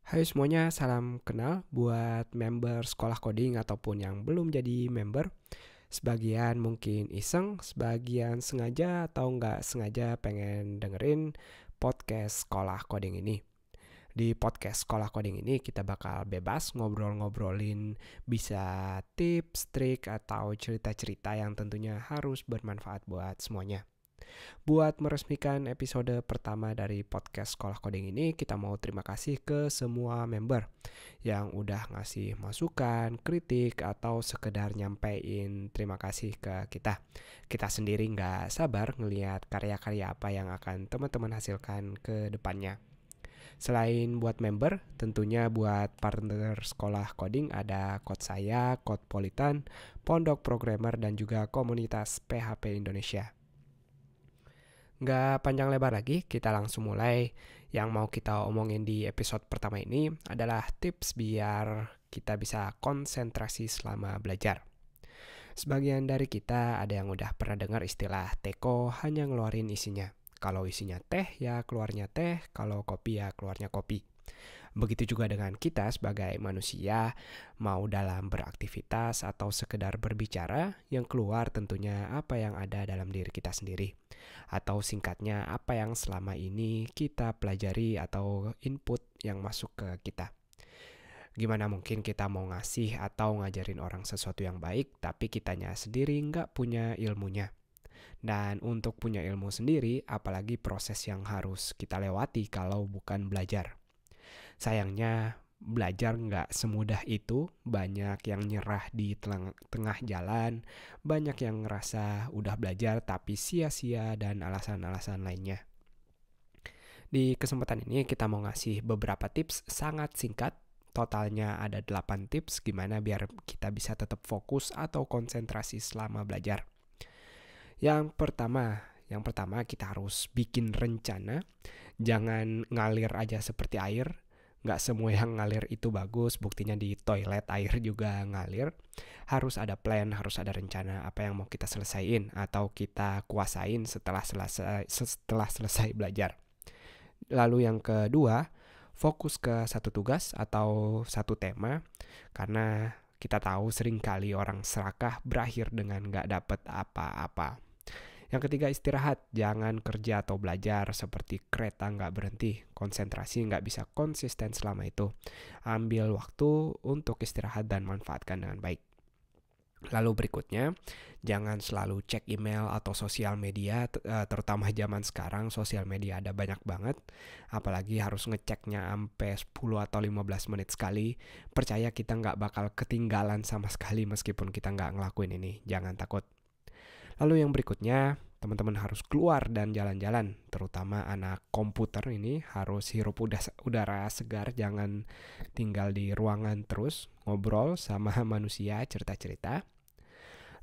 Hai semuanya, salam kenal buat member sekolah coding ataupun yang belum jadi member. Sebagian mungkin iseng, sebagian sengaja atau nggak sengaja pengen dengerin podcast sekolah coding ini. Di podcast sekolah coding ini kita bakal bebas ngobrol-ngobrolin bisa tips, trik, atau cerita-cerita yang tentunya harus bermanfaat buat semuanya. Buat meresmikan episode pertama dari podcast Sekolah Coding ini, kita mau terima kasih ke semua member yang udah ngasih masukan, kritik, atau sekedar nyampein terima kasih ke kita. Kita sendiri nggak sabar ngelihat karya-karya apa yang akan teman-teman hasilkan ke depannya. Selain buat member, tentunya buat partner sekolah coding ada Code Saya, Code Politan, Pondok Programmer, dan juga komunitas PHP Indonesia. Nggak panjang lebar lagi, kita langsung mulai. Yang mau kita omongin di episode pertama ini adalah tips biar kita bisa konsentrasi selama belajar. Sebagian dari kita ada yang udah pernah dengar istilah teko hanya ngeluarin isinya. Kalau isinya teh ya keluarnya teh, kalau kopi ya keluarnya kopi. Begitu juga dengan kita sebagai manusia, mau dalam beraktivitas atau sekedar berbicara, yang keluar tentunya apa yang ada dalam diri kita sendiri. Atau singkatnya, apa yang selama ini kita pelajari atau input yang masuk ke kita. Gimana mungkin kita mau ngasih atau ngajarin orang sesuatu yang baik, tapi kitanya sendiri nggak punya ilmunya. Dan untuk punya ilmu sendiri, apalagi proses yang harus kita lewati kalau bukan belajar. Sayangnya belajar nggak semudah itu, banyak yang nyerah di tengah jalan, banyak yang ngerasa udah belajar tapi sia-sia dan alasan-alasan lainnya. Di kesempatan ini kita mau ngasih beberapa tips sangat singkat, totalnya ada 8 tips gimana biar kita bisa tetap fokus atau konsentrasi selama belajar. Yang pertama kita harus bikin rencana, jangan ngalir aja seperti air. Nggak semua yang ngalir itu bagus, buktinya di toilet air juga ngalir. Harus ada plan, harus ada rencana apa yang mau kita selesaiin atau kita kuasain setelah selesai belajar. Lalu yang kedua, fokus ke satu tugas atau satu tema, karena kita tahu seringkali orang serakah berakhir dengan nggak dapet apa-apa. Yang ketiga, istirahat. Jangan kerja atau belajar seperti kereta nggak berhenti. Konsentrasi nggak bisa konsisten selama itu. Ambil waktu untuk istirahat dan manfaatkan dengan baik. Lalu berikutnya, jangan selalu cek email atau sosial media, terutama zaman sekarang sosial media ada banyak banget. Apalagi harus ngeceknya sampai 10 atau 15 menit sekali. Percaya kita nggak bakal ketinggalan sama sekali meskipun kita nggak ngelakuin ini. Jangan takut. Lalu yang berikutnya, teman-teman harus keluar dan jalan-jalan, terutama anak komputer ini harus hirup udara segar, jangan tinggal di ruangan terus, ngobrol sama manusia, cerita-cerita.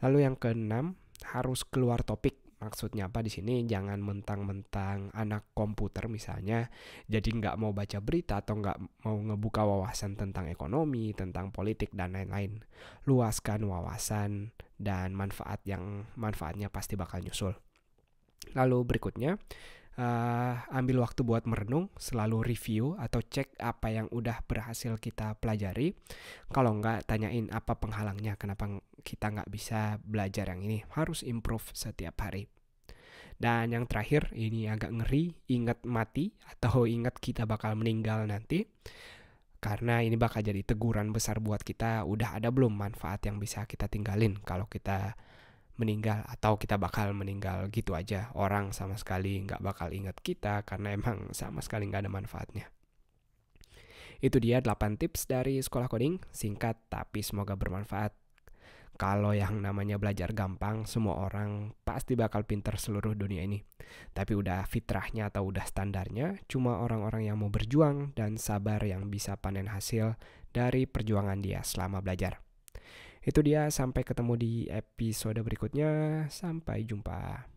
Lalu yang keenam, harus keluar topik. Maksudnya apa di sini? Jangan mentang-mentang anak komputer misalnya, jadi nggak mau baca berita atau nggak mau ngebuka wawasan tentang ekonomi, tentang politik dan lain-lain. Luaskan wawasan dan manfaatnya pasti bakal nyusul. Lalu berikutnya, ambil waktu buat merenung, selalu review atau cek apa yang udah berhasil kita pelajari. Kalau nggak, tanyain apa penghalangnya, kenapa kita nggak bisa belajar yang ini. Harus improve setiap hari. Dan yang terakhir, ini agak ngeri, ingat mati atau ingat kita bakal meninggal nanti. Karena ini bakal jadi teguran besar buat kita, udah ada belum manfaat yang bisa kita tinggalin kalau kita meninggal, atau kita bakal meninggal gitu aja. Orang sama sekali nggak bakal ingat kita karena emang sama sekali nggak ada manfaatnya. Itu dia 8 tips dari Sekolah Coding, singkat tapi semoga bermanfaat. Kalau yang namanya belajar gampang, semua orang pasti bakal pinter seluruh dunia ini. Tapi udah fitrahnya atau udah standarnya, cuma orang-orang yang mau berjuang dan sabar yang bisa panen hasil dari perjuangan dia selama belajar. Itu dia, sampai ketemu di episode berikutnya. Sampai jumpa.